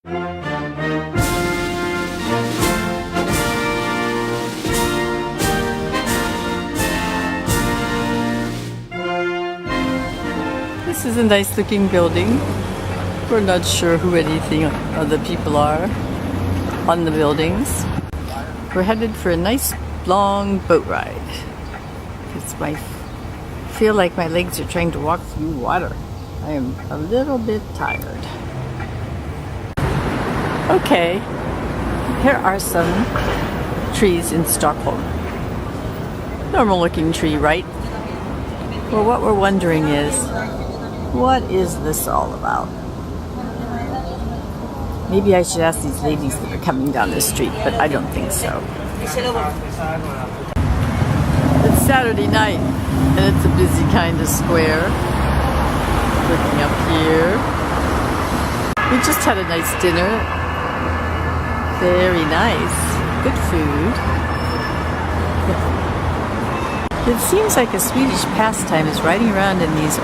This is a nice looking building. We're not sure who anything of the people are on the buildings. We're headed for a nice long boat ride. I feel like my legs are trying to walk through water. I am a little bit tired. Okay, here are some trees in Stockholm. Normal looking tree, right? Well, what we're wondering is, what is this all about? Maybe I should ask these ladies that are coming down the street, but I don't think so. It's Saturday night, and it's a busy kind of square. Looking up here. We just had a nice dinner. Very nice. Good food. It seems like a Swedish pastime is riding around in these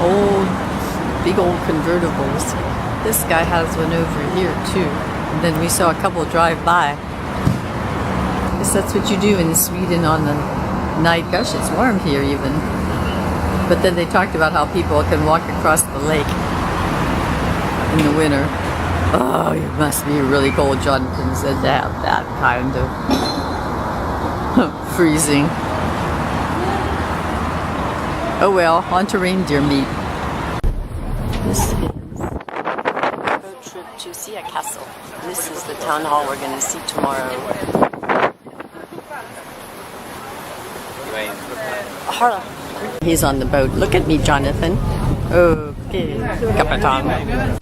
big old convertibles. This guy has one over here too. And then we saw a couple drive by. I guess that's what you do in Sweden on the night. Gosh, it's warm here even. But then they talked about how people can walk across the lake in the winter. Oh, it must be really cold, Jonathan said, to have that kind of freezing. Oh well, on to reindeer meat. This is a road trip to see a castle. This is the town hall we're going to see tomorrow. He's on the boat. Look at me, Jonathan. Okay, Capitan.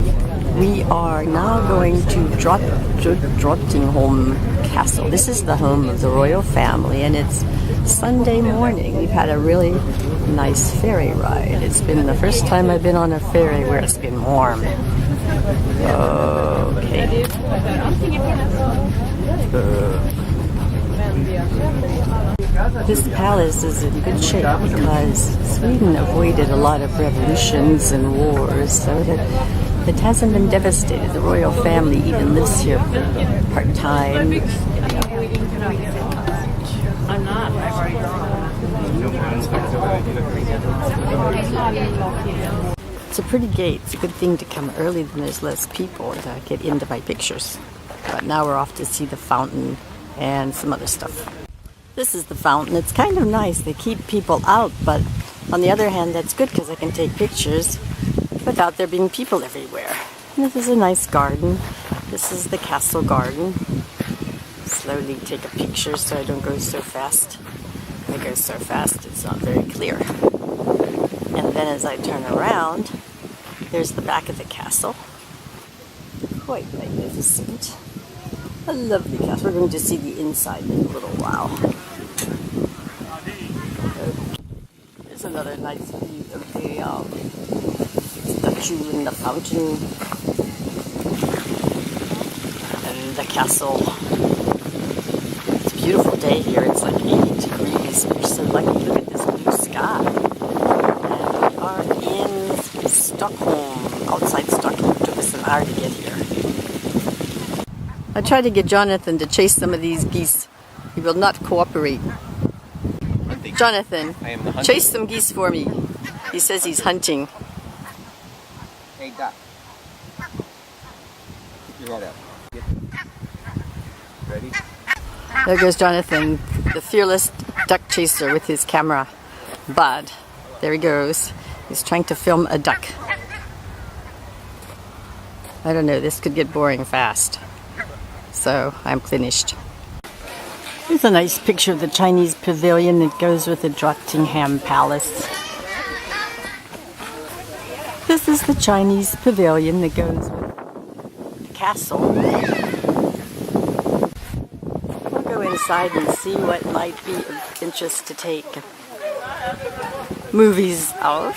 We are now going to Drottningholm Castle. This is the home of the royal family, and it's Sunday morning. We've had a really nice ferry ride. It's been the first time I've been on a ferry where it's been warm. Okay. This palace is in good shape because Sweden avoided a lot of revolutions and wars, so that it hasn't been devastated. The royal family even lives here part-time. I'm not. It's a pretty gate. It's a good thing to come early, then there's less people to get into my pictures. But now we're off to see the fountain and some other stuff. This is the fountain. It's kind of nice. They keep people out, but on the other hand, that's good because I can take pictures without there being people everywhere. And this is a nice garden. This is the castle garden. Slowly take a picture so I don't go so fast. If I go so fast, it's not very clear. And then as I turn around, there's the back of the castle. Quite magnificent. A lovely castle. We're going to see the inside in a little while. There's another nice view of the statue in the fountain. And the castle. It's a beautiful day here. It's like 80 degrees. We're so lucky. Look at this blue sky. And we are in Stockholm, outside Stockholm. It took us an hour to get here. I tried to get Jonathan to chase some of these geese. He will not cooperate. Jonathan, chase some geese for me. He says he's hunting. Hey, duck. Your head up. Ready? There goes Jonathan, the fearless duck chaser with his camera. But there he goes. He's trying to film a duck. I don't know, this could get boring fast. So I'm finished. Here's a nice picture of the Chinese pavilion that goes with the Drottningham Palace. This is the Chinese pavilion that goes with the castle. We'll go inside and see what might be of interest to take movies of.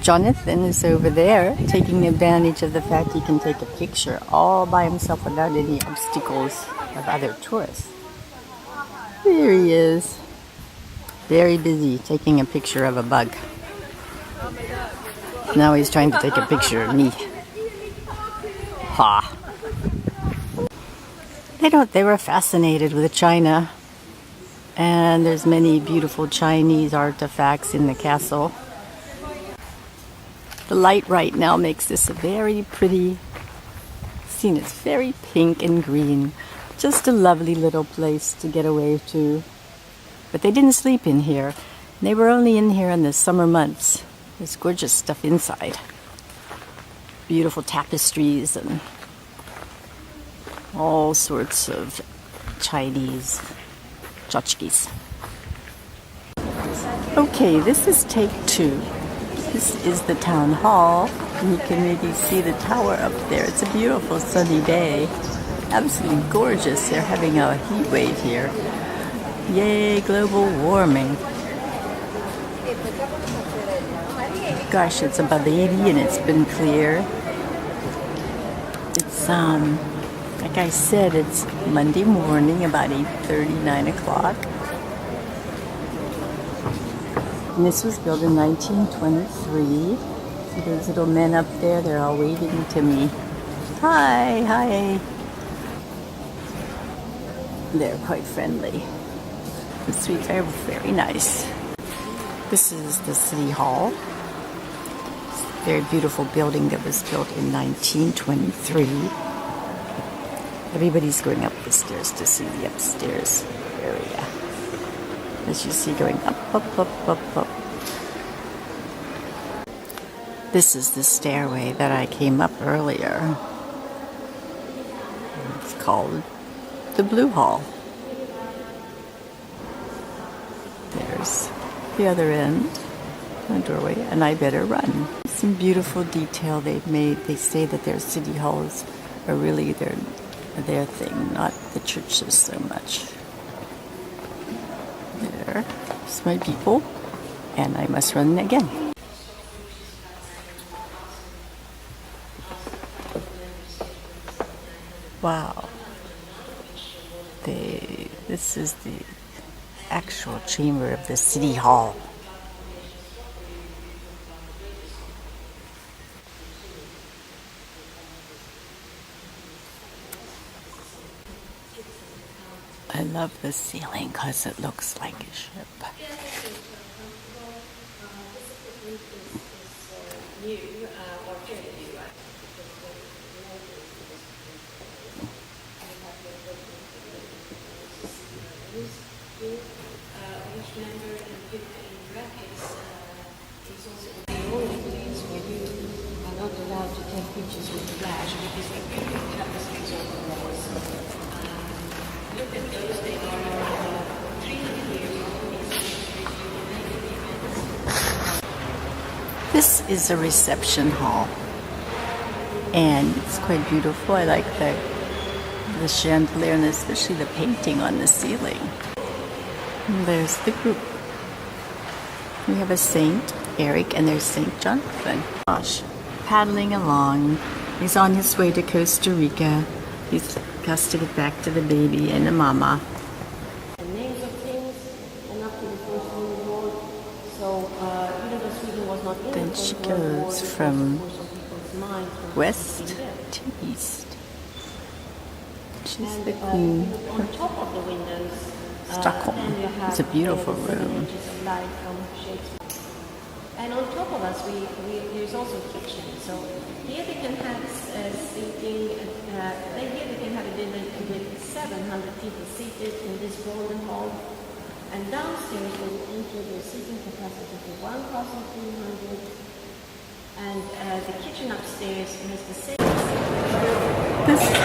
Jonathan is over there taking advantage of the fact he can take a picture all by himself without any obstacles of other tourists. There he is. Very busy taking a picture of a bug. Now he's trying to take a picture of me. Ha! They were fascinated with China. And there's many beautiful Chinese artifacts in the castle. The light right now makes this a very pretty scene. It's very pink and green. Just a lovely little place to get away to. But they didn't sleep in here. They were only in here in the summer months. There's gorgeous stuff inside. Beautiful tapestries and all sorts of Chinese tchotchkes. Okay, this is take 2. This is the town hall. And you can maybe see the tower up there. It's a beautiful sunny day. Absolutely gorgeous. They're having a heat wave here. Yay, global warming. Gosh, it's above 80 and it's been clear. It's, like I said, it's Monday morning, about 8:30, 9 o'clock. And this was built in 1923. See those little men up there? They're all waving to me. Hi, hi. They're quite friendly. The suites are very nice. This is the City Hall. It's a very beautiful building that was built in 1923. Everybody's going up the stairs to see the upstairs area. As you see, going up, up, up, up, up. This is the stairway that I came up earlier. It's called the Blue Hall. There's the other end, the doorway, and I better run. Some beautiful detail they've made. They say that their city halls are really their thing, not the churches so much. There's my people, and I must run again. Wow. This is the actual chamber of the City Hall. I love the ceiling because it looks like a ship. This is a reception hall, and it's quite beautiful. I like the chandelier and especially the painting on the ceiling. And there's the group. We have a Saint Eric and there's Saint Jonatha. Gosh, paddling along. He's on his way to Costa Rica. He's got to get back to the baby and the mama. The names of things and up to the First World War. So even though Sweden was not in Then the she First World War, goes from minds west to east. She's the queen on top of the windows, Stockholm. It's a beautiful room. And on top of us, there's also a kitchen. So here they can have seating. Here they can have a dinner with 700 people seated in this golden hall. And downstairs they will enter the seating capacity to 1,300. And the kitchen upstairs has the same. This is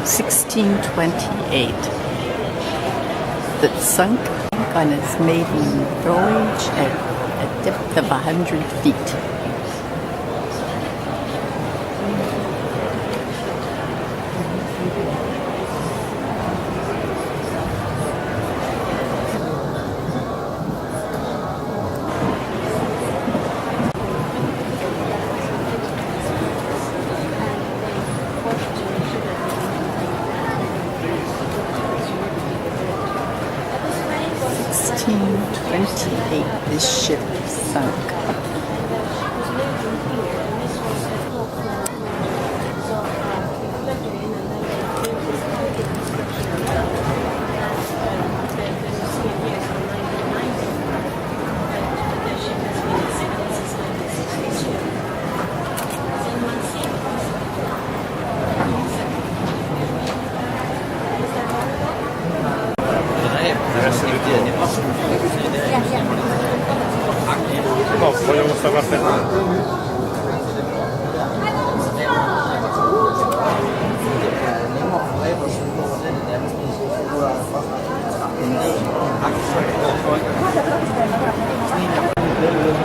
1628. That sunk on its maiden voyage at a depth of 100 feet. This ship sunk.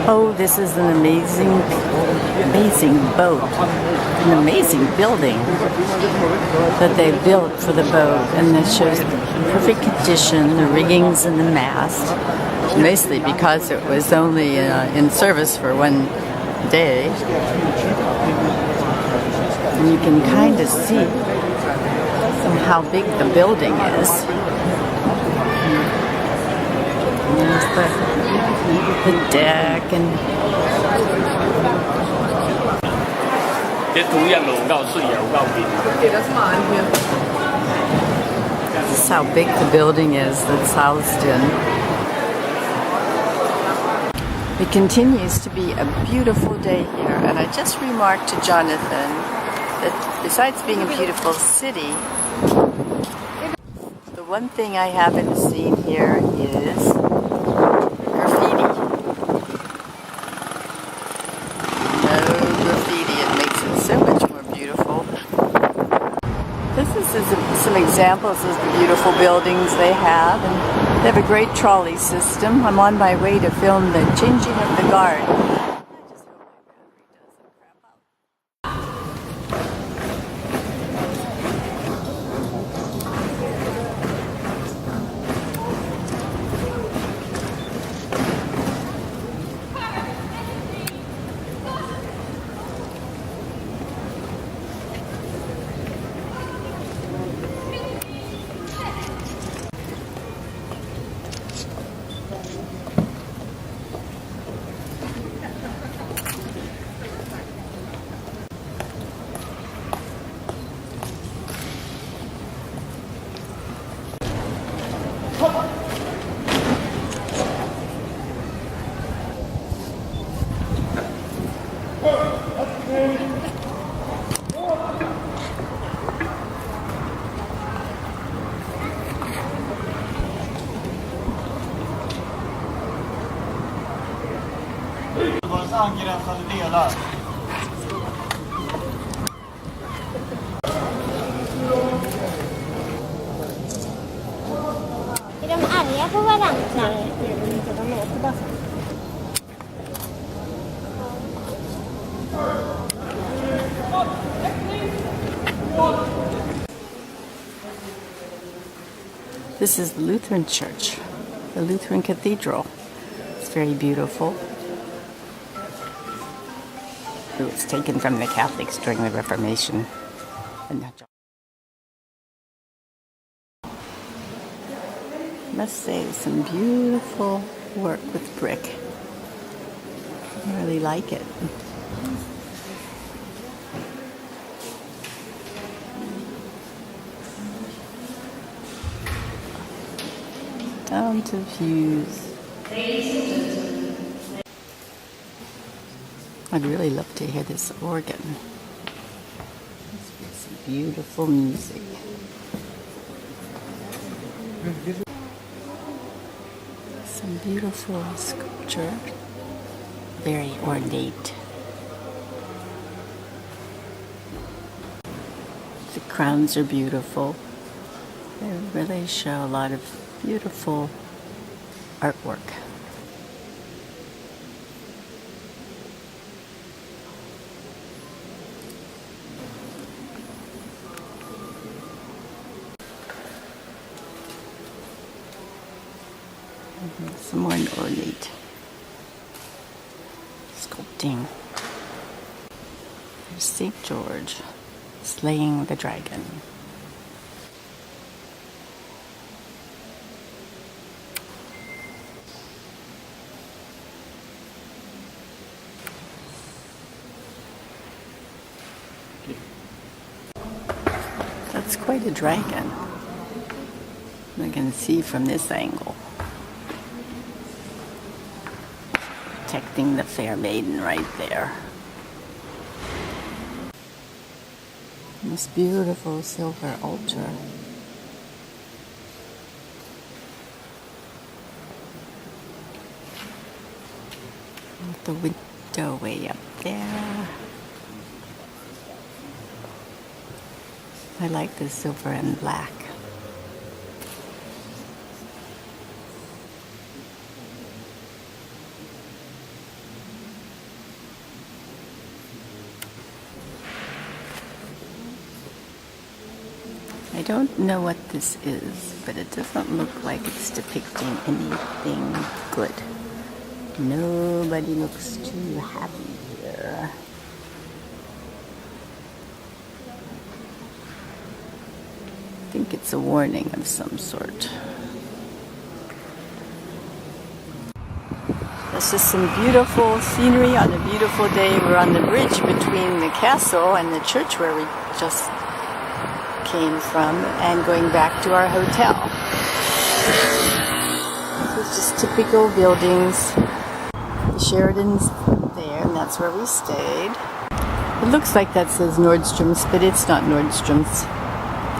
Oh, this is an amazing, amazing boat. An amazing building that they built for the boat, and that shows perfect condition, the riggings and the mast, mostly because it was only in service for one day. And you can kind of see how big the building is. There's the deck and this is how big the building is that's housed in. It continues to be a beautiful day here, and I just remarked to Jonathan that besides being a beautiful city, the one thing I haven't seen here is graffiti. No graffiti, it makes it so much more beautiful. This is some examples of the beautiful buildings they have, and they have a great trolley system. I'm on my way to film the changing of the guard. Angränsande delar. Är de arga på varandra? This is the Lutheran church, the Lutheran cathedral. It's very beautiful. It was taken from the Catholics during the Reformation. I must say, some beautiful work with brick. I really like it. Down to views. I'd really love to hear this organ. It's some beautiful music. Some beautiful sculpture. Very ornate. The crowns are beautiful. They really show a lot of beautiful artwork. Some more ornate sculpting. There's St. George slaying the dragon. That's quite a dragon. I can see from this angle. Protecting the fair maiden right there. This beautiful silver altar. With the window way up there. I like the silver and black. I don't know what this is, but it doesn't look like it's depicting anything good. Nobody looks too happy here. I think it's a warning of some sort. This is some beautiful scenery on a beautiful day. We're on the bridge between the castle and the church where we just came from and going back to our hotel. This is just typical buildings. The Sheridan's there, and that's where we stayed. It looks like that says Nordstrom's, but it's not Nordstrom's.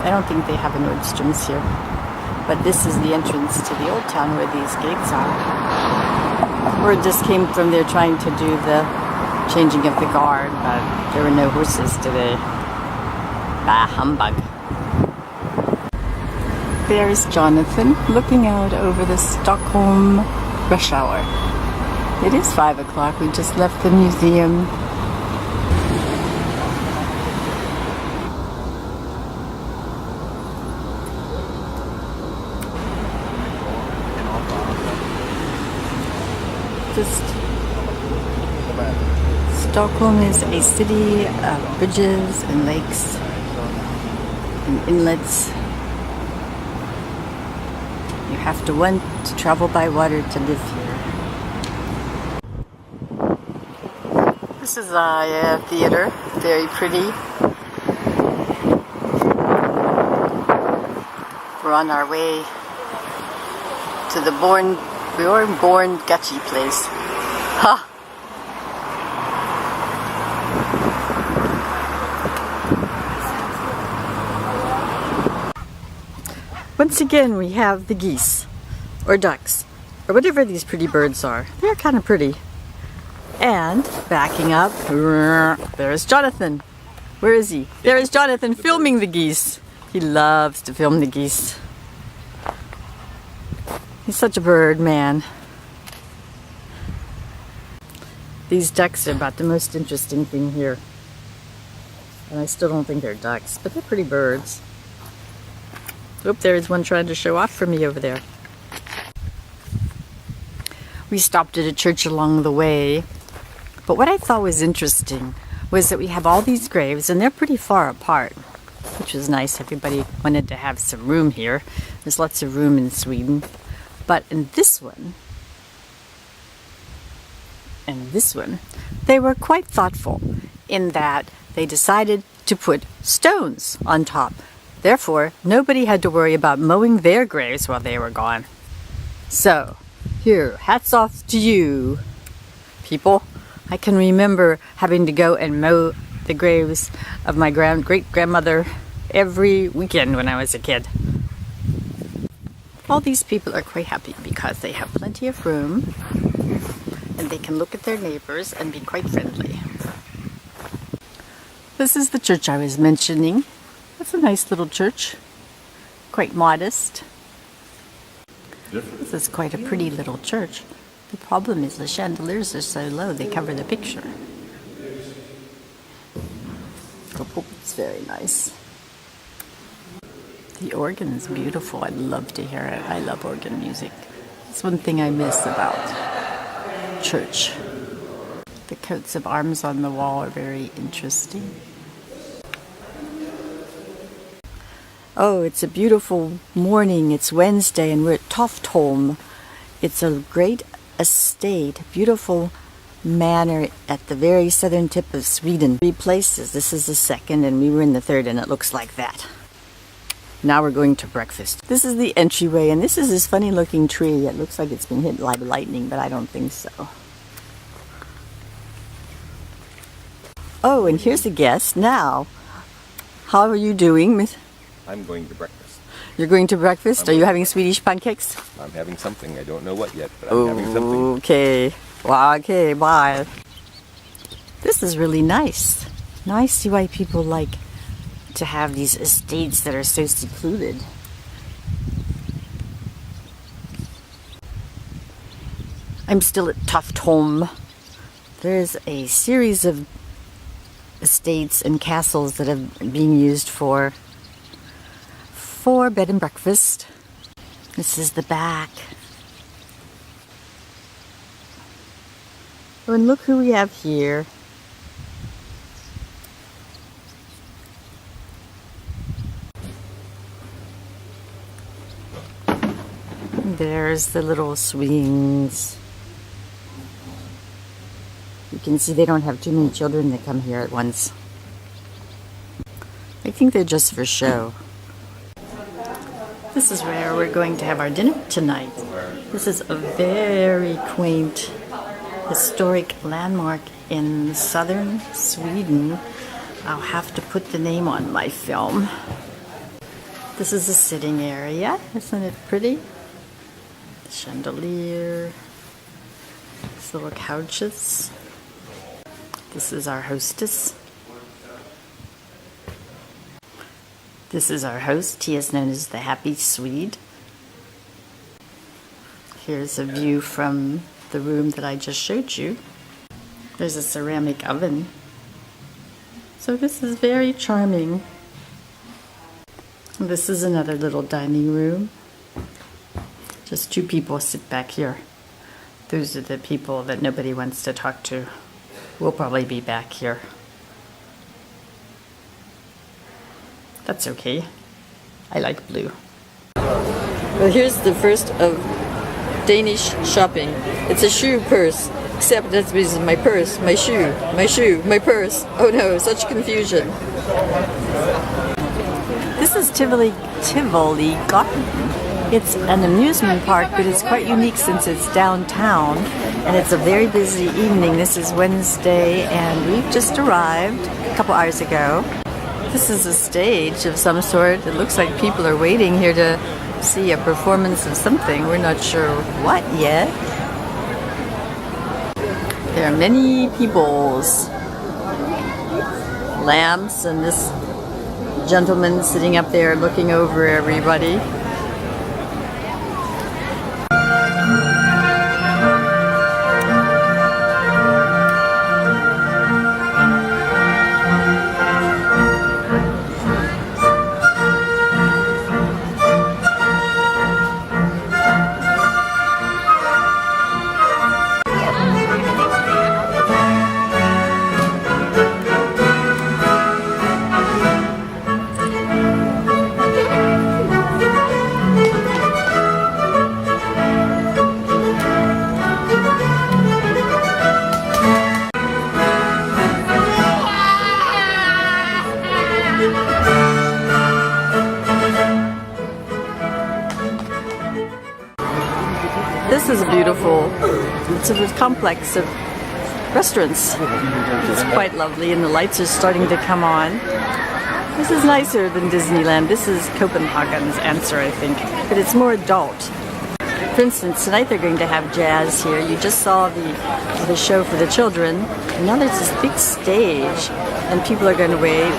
I don't think they have a Nordstrom's here. But this is the entrance to the old town where these gates are. Word just came from there trying to do the changing of the guard, but there were no horses today. Bah, humbug. There's Jonathan looking out over the Stockholm rush hour. It is 5 o'clock. We just left the museum. Stockholm is a city of bridges and lakes and inlets. You have to want to travel by water to live here. This is a theater, very pretty. We're on our way to the Born Gutchy place. Ha! Once again, we have the geese, or ducks, or whatever these pretty birds are. They're kind of pretty. And, backing up, there's Jonathan. Where is he? There is Jonathan filming the geese. He loves to film the geese. He's such a bird man. These ducks are about the most interesting thing here. And I still don't think they're ducks, but they're pretty birds. Oop, there's one trying to show off for me over there. We stopped at a church along the way, but what I thought was interesting was that we have all these graves, and they're pretty far apart, which was nice. Everybody wanted to have some room here. There's lots of room in Sweden. But in this one, and this one, they were quite thoughtful in that they decided to put stones on top. Therefore, nobody had to worry about mowing their graves while they were gone. So, here, hats off to you, people. I can remember having to go and mow the graves of my great-grandmother every weekend when I was a kid. All these people are quite happy because they have plenty of room and they can look at their neighbors and be quite friendly. This is the church I was mentioning. It's a nice little church, quite modest. This is quite a pretty little church. The problem is the chandeliers are so low, they cover the picture. Oh, it's very nice. The organ's beautiful. I'd love to hear it. I love organ music. It's one thing I miss about church. The coats of arms on the wall are very interesting. Oh, it's a beautiful morning. It's Wednesday and we're at Stockholm. It's a great estate, beautiful manor at the very southern tip of Sweden. 3 places. This is the second and we were in the third and it looks like that. Now we're going to breakfast. This is the entryway and this is this funny looking tree. It looks like it's been hit by lightning, but I don't think so. Oh, and here's a guest now. How are you doing, Miss? I'm going to breakfast. You're going to breakfast? Are you having Swedish pancakes? I'm having something. I don't know what yet, but I'm having something. Okay. Well, okay, bye. This is really nice. Now I see why people like to have these estates that are so secluded. I'm still at Stockholm. There's a series of estates and castles that have been used for for bed and breakfast. This is the back. Oh, and look who we have here. There's the little swings. You can see they don't have too many children that come here at once. I think they're just for show. This is where we're going to have our dinner tonight. This is a very quaint, historic landmark in southern Sweden. I'll have to put the name on my film. This is a sitting area. Isn't it pretty? Chandelier. These little couches. This is our hostess. This is our host. He is known as the Happy Swede. Here's a view from the room that I just showed you. There's a ceramic oven. So this is very charming. This is another little dining room. Just two people sit back here. Those are the people that nobody wants to talk to. We'll probably be back here. That's okay. I like blue. Well, here's the first of Danish shopping. It's a shoe purse, except that's because my purse, my shoe, my purse. Oh no, such confusion. This is Tivoli Garden. It's an amusement park, but it's quite unique since it's downtown, and it's a very busy evening. This is Wednesday, and we've just arrived a couple hours ago. This is a stage of some sort. It looks like people are waiting here to see a performance of something. We're not sure what yet. There are many peoples. Lamps and this gentleman sitting up there looking over everybody. This is beautiful. It's a complex of restaurants. It's quite lovely, and the lights are starting to come on. This is nicer than Disneyland. This is Copenhagen's answer, I think, but it's more adult. For instance, tonight they're going to have jazz here. You just saw the show for the children, and now there's this big stage, and people are going to wait.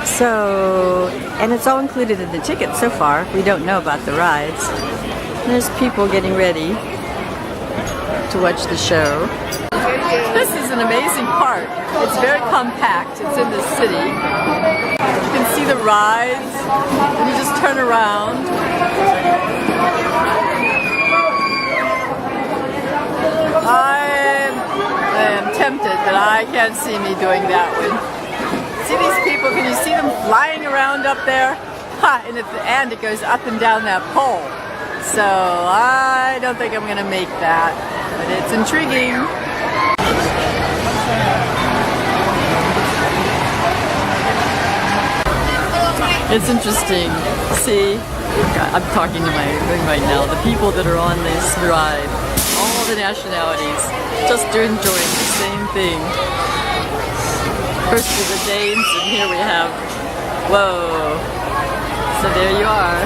So, and it's all included in the ticket so far. We don't know about the rides. There's people getting ready to watch the show. This is an amazing park. It's very compact. It's in the city. You can see the rides, and you just turn around. I am tempted, but I can't see me doing that one. See these people? Can you see them flying around up there? Ha! And at the end, it goes up and down that pole. So I don't think I'm going to make that, but it's intriguing. It's interesting. See, I'm talking to my ring right now. The people that are on this ride, all the nationalities, just enjoying the same thing. First are the Danes, and here we have, whoa. So there you are.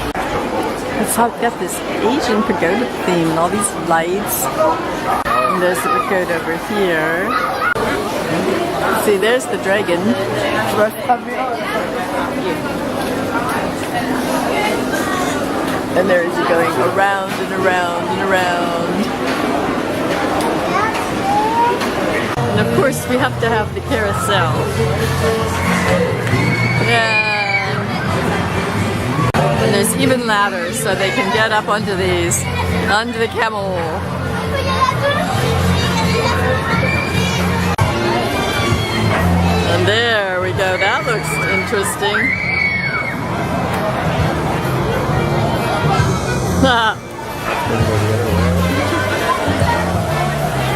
It's got this Asian pagoda theme and all these lights. And there's the pagoda over here. See, there's the dragon. And there's it going around and around and around. And of course we have to have the carousel. And there's Even ladders so they can get up onto these, onto the camel. And there we go, that looks interesting.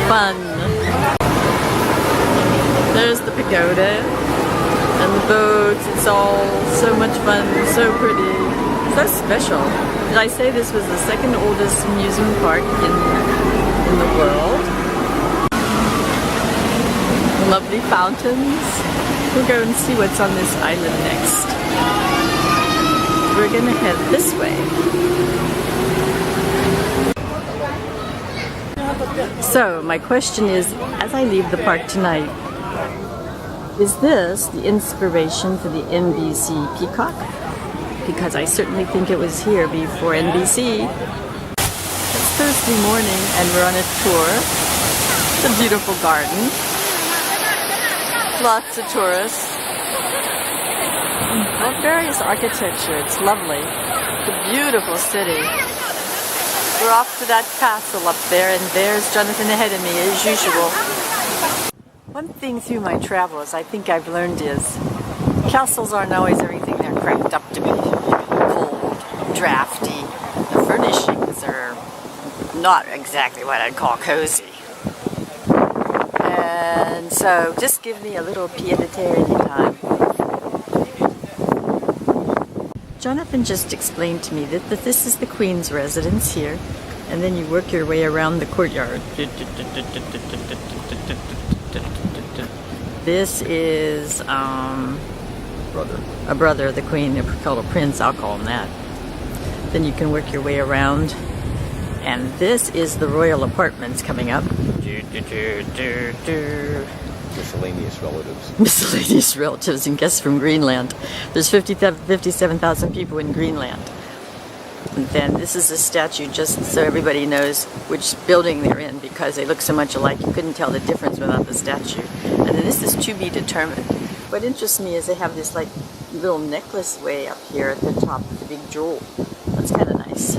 Fun. There's the pagoda and the boats. It's all so much fun, so pretty, so special. Did I say this was the second oldest amusement park in the world? Lovely fountains. We'll go and see what's on this island next. We're gonna head this way. So, my question is, as I leave the park tonight, is this the inspiration for the NBC Peacock? Because I certainly think it was here before NBC. It's Thursday morning and we're on a tour. It's a beautiful garden. Lots of tourists. Various architecture. It's lovely. It's a beautiful city. We're off to that castle up there, and there's Jonathan ahead of me, as usual. One thing through my travels I think I've learned is castles aren't always everything they're cracked up to be. Cold, drafty. The furnishings are not exactly what I'd call cozy. And so just give me a little pied-à-terre anytime. Jonathan just explained to me that this is the Queen's residence here, and then you work your way around the courtyard. This is a brother of the Queen. They're called a prince, I'll call him that. Then you can work your way around, and this is the royal apartments coming up. Miscellaneous relatives. Miscellaneous relatives and guests from Greenland. There's 57,000 people in Greenland. And then this is a statue, just so everybody knows which building they're in, because they look so much alike you couldn't tell the difference without the statue. And then this is to be determined. What interests me is they have this like little necklace way up here at the top of the big jewel. That's kind of nice.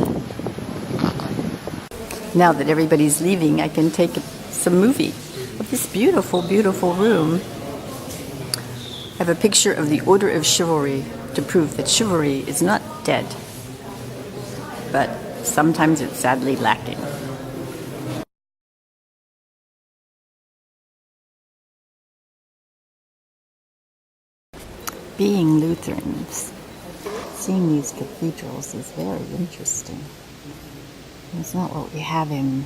Now that everybody's leaving, I can take some movie of this beautiful, beautiful room. I have a picture of the Order of Chivalry to prove that chivalry is not dead, but sometimes it's sadly lacking. Being Lutherans, seeing these cathedrals is very interesting. It's not what we have in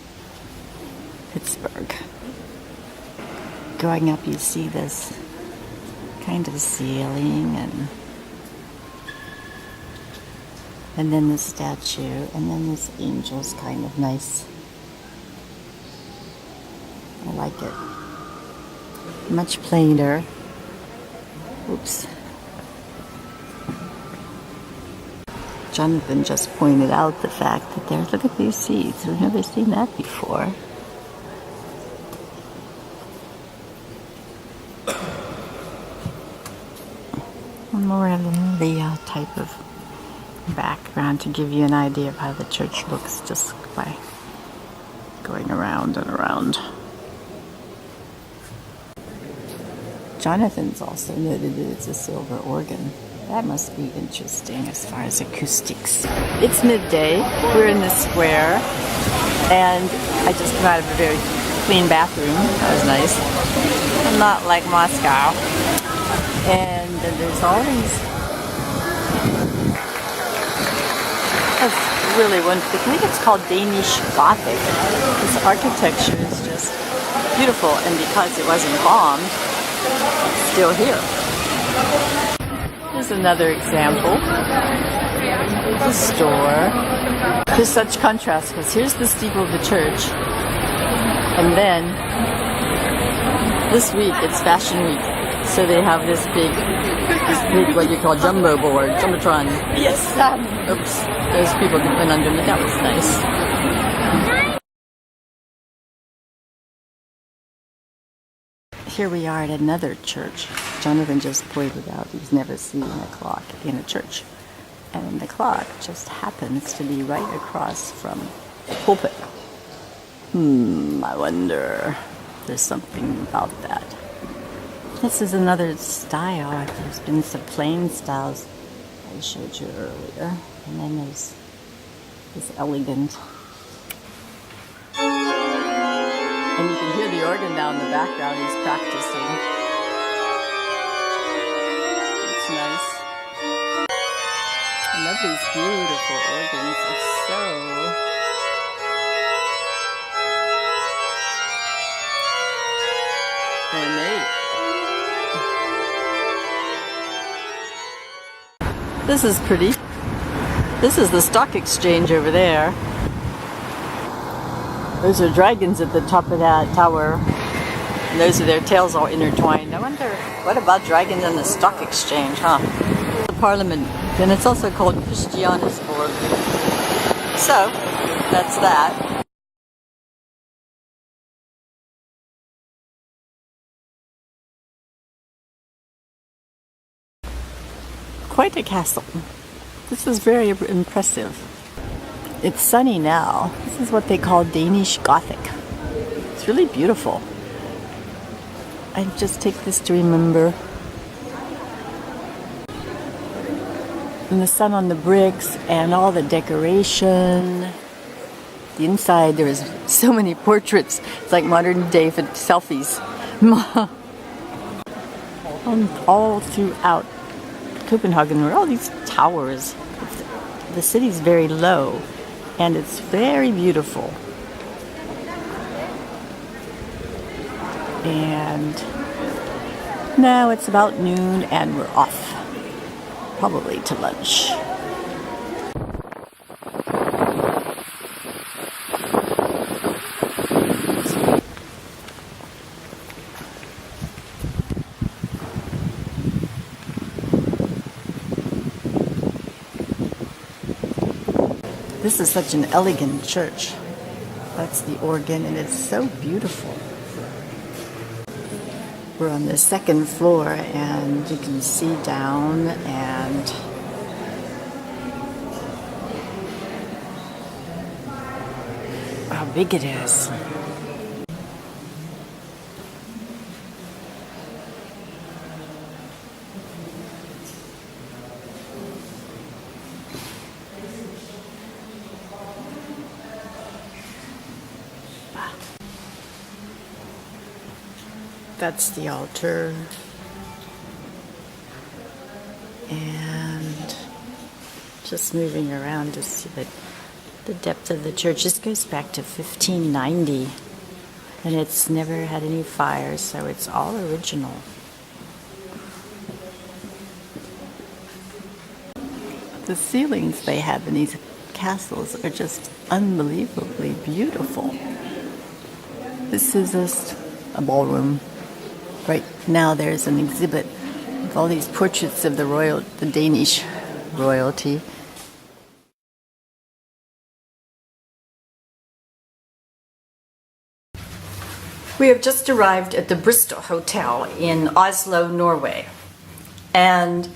Pittsburgh. Going up, you see this kind of ceiling, and then the statue, and then this angel's kind of nice. I like it. Much plainer. Oops. Jonathan just pointed out the fact that look at these seats. We've never seen that before. More of the type of background to give you an idea of how the church looks just by going around and around. Jonathan's also noted that it's a silver organ. That must be interesting as far as acoustics. It's midday. We're in the square, and I just came out of a very clean bathroom. That was nice. Not like Moscow. And there's all these. That's really wonderful. I think it's called Danish Gothic. This architecture is just beautiful, and because it wasn't bombed, it's still here. Here's another example. The store. There's such contrast, because here's the steeple of the church, and then this week it's Fashion Week. So they have this big, what you call jumbo board, jumbotron. Yes. Oops. Those people went underneath. That was nice. Here we are at another church. Jonathan just pointed out he's never seen a clock in a church. And the clock just happens to be right across from the pulpit. I wonder, there's something about that. This is another style. There's been some plain styles I showed you earlier. And then there's this elegant. And you can hear the organ down in the background. He's practicing. It's nice. I love these beautiful organs. It's so ornate. This is pretty. This is the stock exchange over there. Those are dragons at the top of that tower. And those are their tails all intertwined. I wonder, what about dragons in the stock exchange, huh? The parliament. And it's also called Christianisborg. So, that's that. Quite a castle. This is very impressive. It's sunny now. This is what they call Danish Gothic. It's really beautiful. I just take this to remember. And the sun on the bricks and all the decoration. The inside, there is so many portraits. It's like modern day selfies. All throughout Copenhagen, there are all these towers. The city's very low, and it's very beautiful. And now it's about noon, and we're off, probably to lunch. This is such an elegant church. That's the organ, and it's so beautiful. We're on the second floor, and you can see down, and how big it is. That's the altar. And just moving around to see the depth of the church. This goes back to 1590. And it's never had any fires, so it's all original. The ceilings they have in these castles are just unbelievably beautiful. This is just a ballroom. Right now there's an exhibit with all these portraits of the Danish royalty. We have just arrived at the Bristol Hotel in Oslo, Norway. And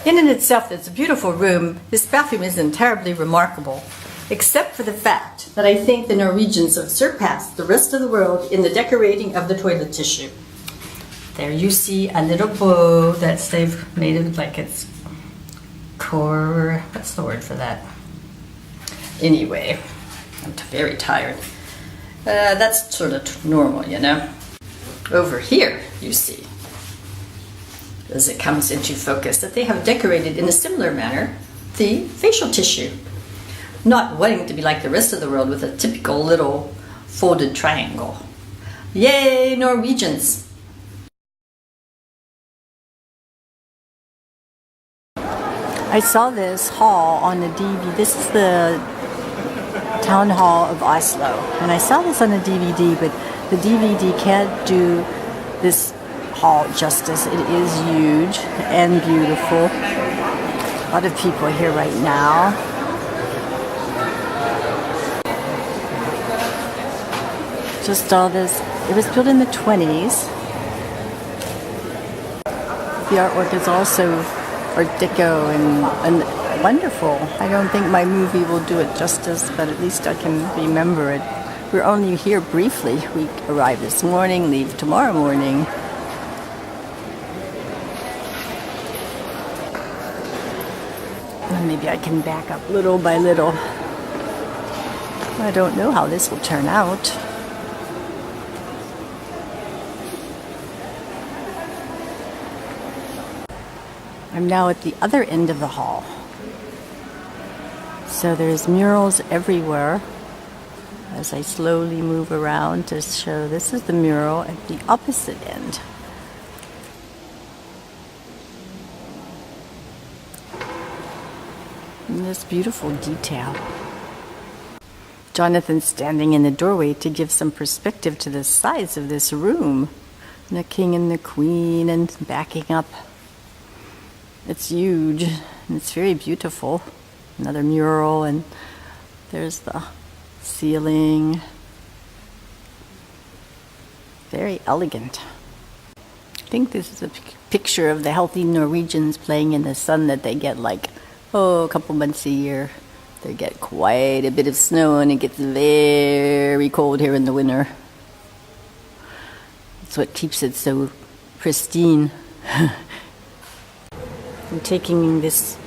in and itself, it's a beautiful room. This bathroom isn't terribly remarkable, except for the fact that I think the Norwegians have surpassed the rest of the world in the decorating of the toilet tissue. There you see a little bow they've made it like it's core. What's the word for that? Anyway, I'm very tired. That's sort of normal, you know. Over here, you see, as it comes into focus, that they have decorated in a similar manner the facial tissue. Not wanting to be like the rest of the world with a typical little folded triangle. Yay, Norwegians! I saw this hall on the DVD. This is the Town Hall of Oslo. And I saw this on the DVD, but the DVD can't do this hall justice. It is huge and beautiful. A lot of people here right now. Just all this. It was built in the 20s. The artwork is also Art Deco and wonderful. I don't think my movie will do it justice, but at least I can remember it. We're only here briefly. We arrived this morning, leave tomorrow morning. And maybe I can back up little by little. I don't know how this will turn out. I'm now at the other end of the hall. So there's murals everywhere. As I slowly move around to show, this is the mural at the opposite end. And this beautiful detail. Jonathan's standing in the doorway to give some perspective to the size of this room. And the king and the queen and backing up. It's huge and it's very beautiful. Another mural, and there's the ceiling. Very elegant. I think this is a picture of the healthy Norwegians playing in the sun that they get like, a couple months a year. They get quite a bit of snow and it gets very cold here in the winter. That's what keeps it so pristine. I'm taking this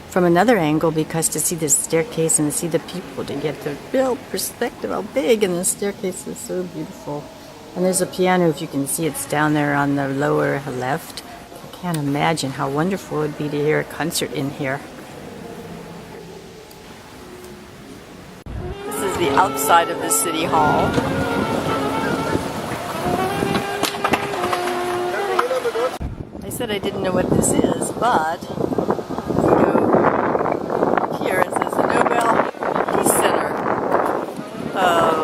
from another angle because to see this staircase and to see the people, to get the real perspective how big, and the staircase is so beautiful. And there's a piano, if you can see, it's down there on the lower left. I can't imagine how wonderful it would be to hear a concert in here. This is the outside of the city hall. I said I didn't know what this is, but here it says the Nobel Peace Center.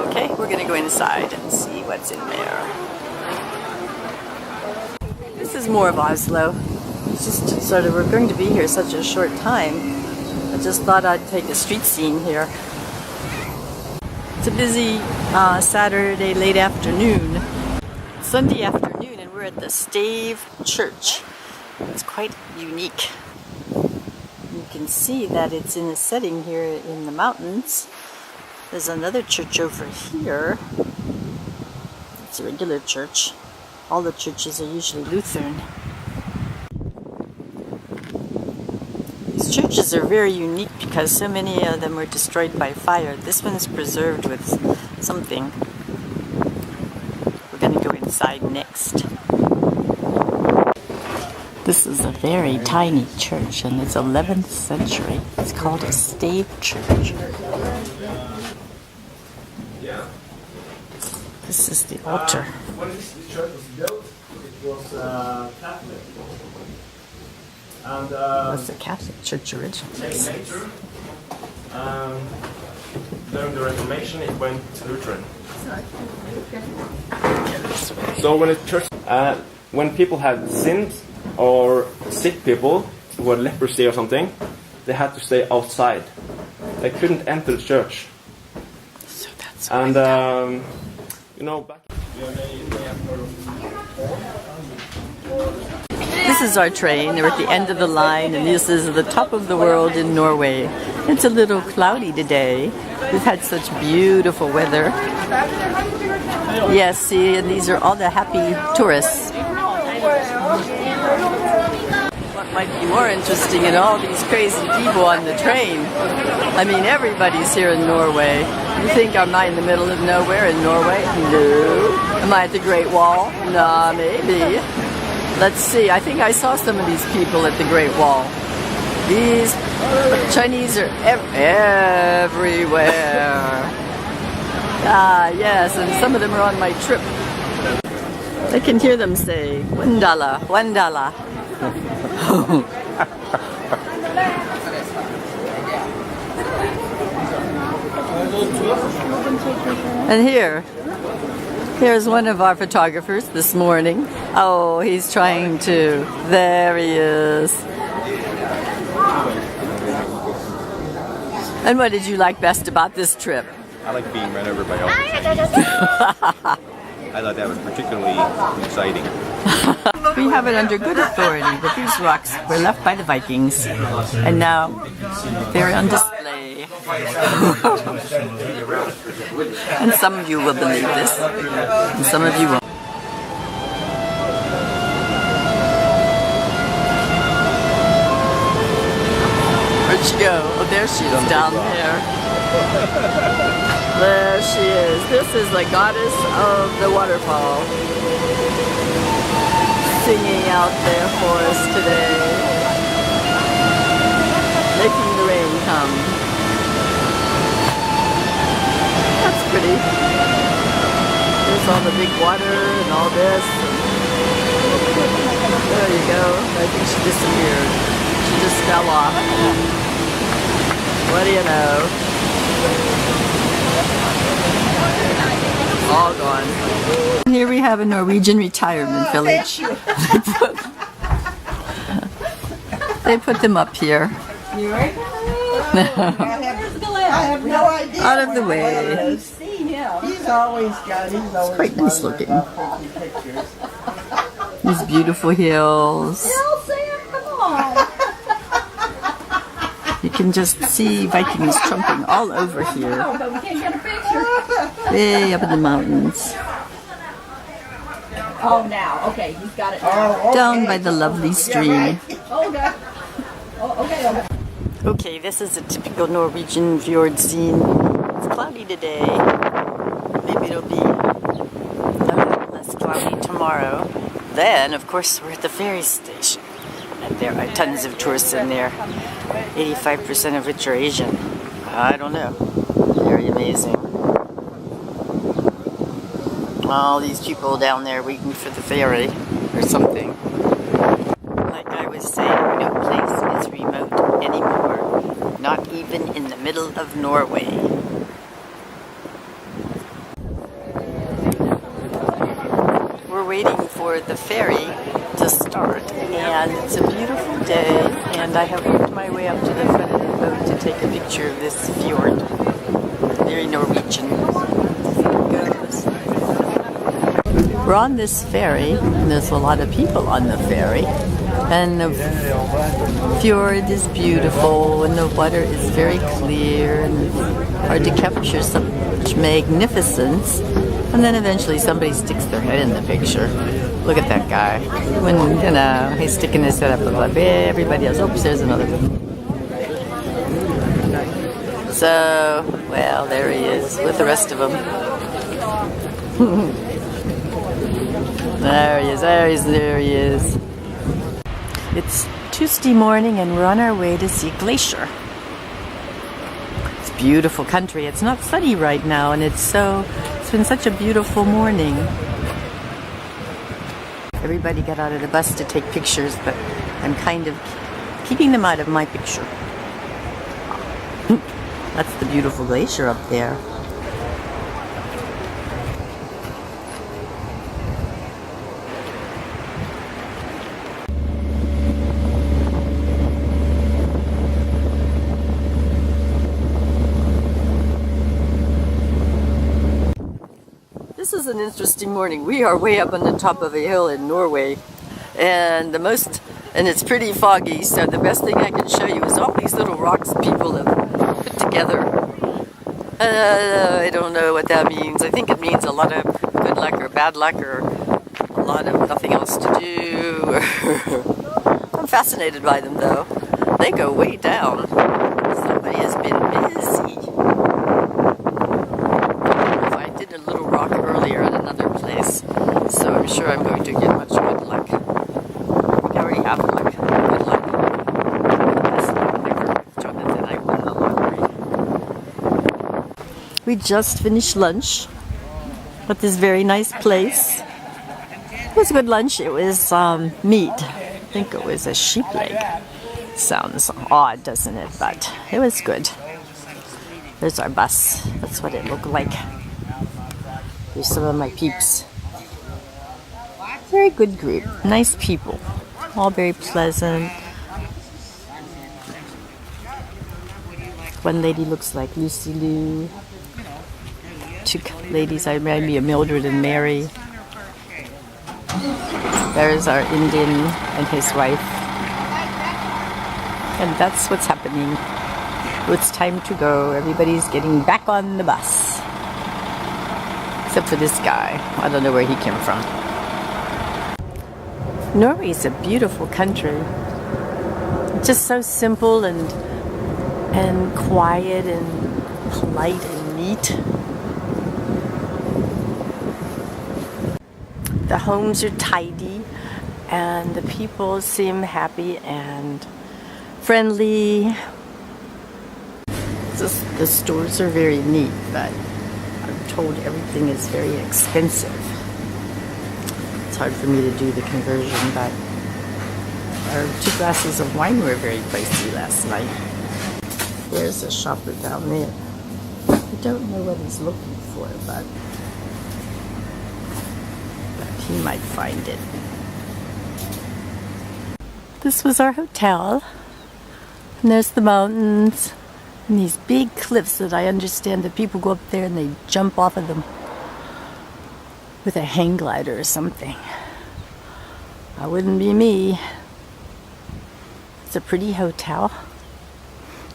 Okay, we're going to go inside and see what's in there. This is more of Oslo. It's just sort of, we're going to be here such a short time. I just thought I'd take a street scene here. It's a busy Saturday late afternoon, Sunday afternoon, and we're at the Stave Church. It's quite unique. You can see that it's in a setting here in the mountains. There's another church over here. It's a regular church. All the churches are usually Lutheran. These churches are very unique because so many of them were destroyed by fire. This one is preserved with something. We're going to go inside next. This is a very tiny church, and it's 11th century. It's called a stave church. This is the altar. When this church was built, it was Catholic. And That's the Catholic Church originally. later, during the Reformation, it went Lutheran. So when it church, when people had sinned or sick people who had leprosy or something, they had to stay outside. They couldn't enter the church. So that's And you know, back. This is our train. We're at the end of the line, and this is the top of the world in Norway. It's a little cloudy today. We've had such beautiful weather. Yes, see, and these are all the happy tourists. What might be more interesting in all these crazy people on the train? I mean, everybody's here in Norway. You think am I in the middle of nowhere in Norway? No. Am I at the Great Wall? Nah, maybe. Let's see. I think I saw some of these people at the Great Wall. These Chinese are everywhere. Ah, yes, and some of them are on my trip. I can hear them say, "Wandala, Wandala." And here's one of our photographers this morning. Oh, he's trying to. There he is. And what did you like best about this trip? I like being run over by elephants. I thought that was particularly exciting. we have it under good authority that these rocks were left by the Vikings, and now they're on display. And some of you will believe this, and some of you won't. Where'd she go? Oh, there she is, down there. There she is. This is the goddess of the waterfall, singing out there for us today, making the rain come. That's pretty. There's all the big water and all this. There you go. I think she disappeared. She just fell off. What do you know? All gone. Here we have a Norwegian retirement village. They put them up here. You right? I have no idea. Out of the way. He's always It's quite nice looking. taking pictures. These beautiful hills. Come on. You can just see Vikings trumping all over here. But we can't get a picture. Way up in the mountains. Oh, now. Okay, he's got it now. Down by the lovely stream. Oh, God. Oh, okay. Okay, this is a typical Norwegian fjord scene. It's cloudy today. Maybe it'll be a little less cloudy tomorrow. Then, of course, we're at the ferry station. And there are tons of tourists in there. 85% of which are Asian. I don't know. Very amazing. All these people down there waiting for the ferry or something. Like I was saying, no place is remote anymore. Not even in the middle of Norway. We're waiting for the ferry to start, and it's a beautiful day, and I have worked my way up to the front of the boat to take a picture of this fjord. Very Norwegian. There it goes. We're on this ferry, and there's a lot of people on the ferry, and the fjord is beautiful, and the water is very clear, and it's hard to capture such magnificence. And then eventually somebody sticks their head in the picture. Look at that guy. When, you know, he's sticking his head up above everybody else. Oops, there's another one. So, well, there he is with the rest of them. There he is, there he is. It's Tuesday morning and we're on our way to see Glacier. It's a beautiful country. It's not sunny right now, and it's been such a beautiful morning. Everybody got out of the bus to take pictures, but I'm kind of keeping them out of my picture. That's the beautiful glacier up there. This is an interesting morning. We are way up on the top of a hill in Norway, and it's pretty foggy, so the best thing I can show you is all these little rocks people have put together. I don't know what that means. I think it means a lot of good luck or bad luck or a lot of nothing else to do. I'm fascinated by them though. They go way down. Somebody has been busy. Earlier at another place, so I'm sure I'm going to get much good luck. I already have luck. Good luck. Best luck ever. Jonatha and I won the lottery. We just finished lunch at this very nice place. It was a good lunch. It was meat. I think it was a sheep leg. Sounds odd, doesn't it? But it was good. There's our bus. That's what it looked like. Here's some of my peeps. Very good group. Nice people. All very pleasant. One lady looks like Lucy Lou. Two ladies I remind me of Mildred and Mary. There's our Indian and his wife. And that's what's happening. It's time to go. Everybody's getting back on the bus. Except for this guy. I don't know where he came from. Norway is a beautiful country. It's just so simple and quiet and polite and neat. The homes are tidy and the people seem happy and friendly. The stores are very neat, but I'm told everything is very expensive. It's hard for me to do the conversion, but our 2 glasses of wine were very pricey last night. There's a shopper down there. I don't know what he's looking for, but he might find it. This was our hotel. And there's the mountains and these big cliffs that I understand that people go up there and they jump off of them with a hang glider or something. That wouldn't be me. It's a pretty hotel.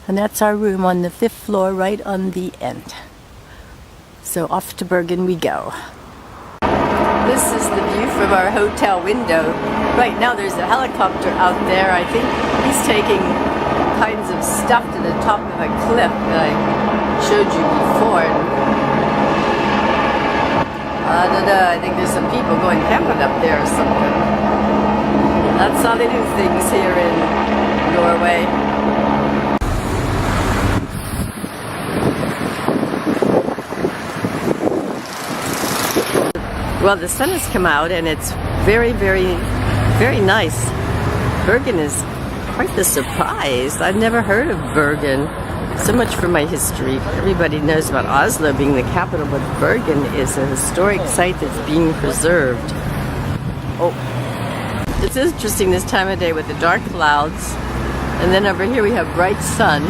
And that's our room on the 5th floor right on the end. So off to Bergen we go. This is the view from our hotel window. Right now there's a helicopter out there. I think he's taking kinds of stuff to the top of a cliff that I showed you before. I don't know, I think there's some people going camping up there or something. That's how they do things here in Norway. Well, the sun has come out and it's very, very, very nice. Bergen is quite the surprise. I've never heard of Bergen. So much for my history. Everybody knows about Oslo being the capital, but Bergen is a historic site that's being preserved. Oh, it's interesting this time of day with the dark clouds. And then over here we have bright sun.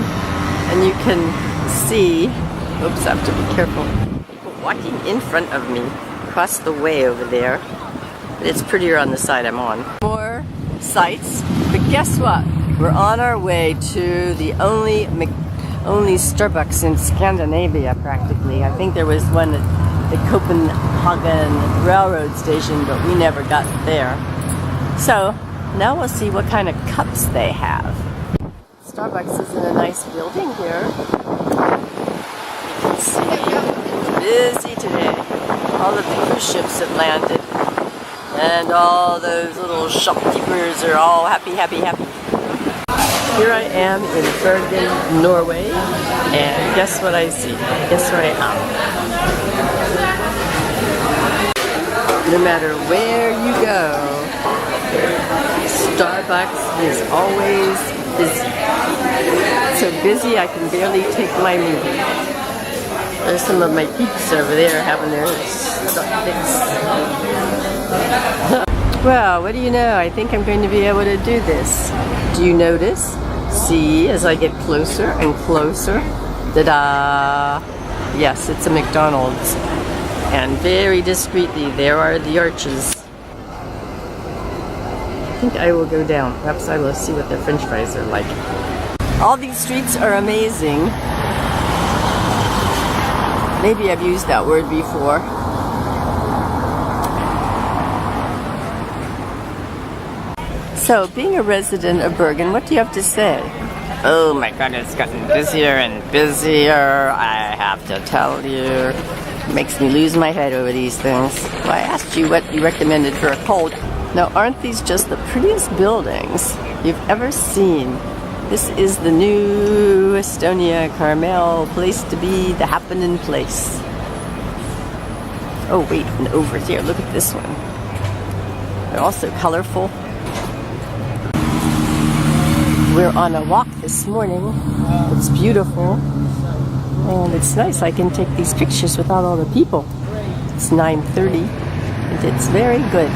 And you can see, oops, I have to be careful, people walking in front of me. Across the way over there. But it's prettier on the side I'm on. More sights, but guess what? We're on our way to the only Starbucks in Scandinavia practically. I think there was one at the Copenhagen railroad station, but we never got there. So now we'll see what kind of cups they have. Starbucks is in a nice building here. You can see it's busy today. All of the cruise ships have landed, and all those little shopkeepers are all happy, happy, happy. Here I am in Bergen, Norway, and guess what I see? Guess where I am? No matter where you go, Starbucks is always busy. So busy I can barely take my movie. There's some of my peeps over there having their stuff fixed. Well, what do you know? I think I'm going to be able to do this. Do you notice? See, as I get closer and closer. Ta-da! Yes, it's a McDonald's. And very discreetly, there are the arches. I think I will go down. Perhaps I will see what their French fries are like. All these streets are amazing. Maybe I've used that word before. So, being a resident of Bergen, what do you have to say? Oh my god, it's gotten busier and busier, I have to tell you. It makes me lose my head over these things. Well, I asked you what you recommended for a cold. Now, aren't these just the prettiest buildings you've ever seen? This is the new Estonia Carmel place to be, the happening place. Oh wait, and over here, look at this one. They're also colorful. We're on a walk this morning. It's beautiful. And it's nice, I can take these pictures without all the people. It's 9:30 and it's very good.